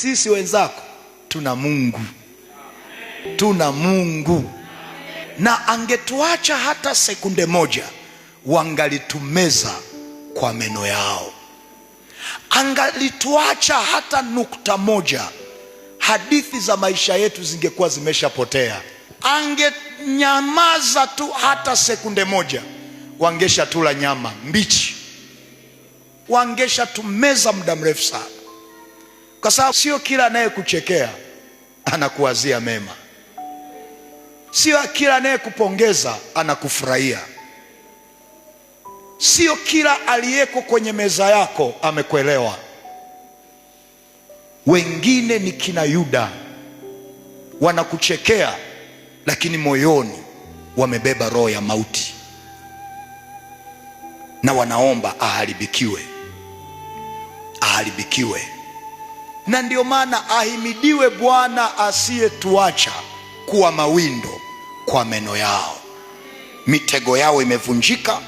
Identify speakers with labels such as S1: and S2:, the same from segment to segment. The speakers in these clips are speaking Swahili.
S1: Sisi wenzako tuna Mungu, tuna Mungu, na angetuacha hata sekunde moja wangalitumeza kwa meno yao. Angalituacha hata nukta moja, hadithi za maisha yetu zingekuwa zimeshapotea. Angenyamaza tu hata sekunde moja, wangesha tula nyama mbichi, wangesha tumeza muda mrefu sana. Kwa sababu sio kila anayekuchekea anakuwazia mema, sio kila anayekupongeza anakufurahia, sio kila aliyeko kwenye meza yako amekuelewa. Wengine ni kina Yuda, wanakuchekea lakini moyoni wamebeba roho ya mauti na wanaomba aharibikiwe, aharibikiwe. Na ndio maana ahimidiwe Bwana asiyetuacha kuwa mawindo kwa meno yao. Mitego yao imevunjika,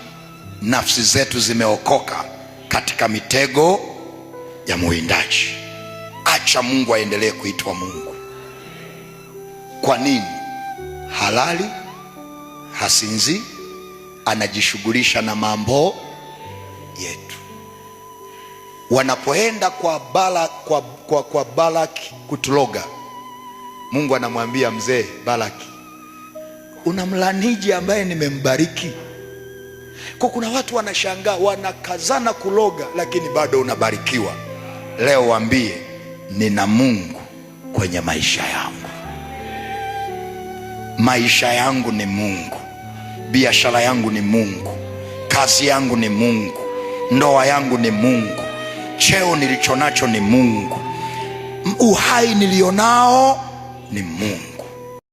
S1: nafsi zetu zimeokoka katika mitego ya muwindaji. Acha Mungu aendelee kuitwa Mungu. Kwa nini? Halali, hasinzi, anajishughulisha na mambo yetu. Wanapoenda kwa Balaki kutuloga, Mungu anamwambia mzee Balaki, unamlaniji ambaye nimembariki? Kwa kuna watu wanashangaa, wanakazana kuloga lakini bado unabarikiwa. Leo waambie, nina Mungu kwenye maisha yangu. Maisha yangu ni Mungu, biashara yangu ni Mungu, kazi yangu ni Mungu, ndoa yangu ni Mungu, cheo nilichonacho ni Mungu, uhai nilionao ni Mungu.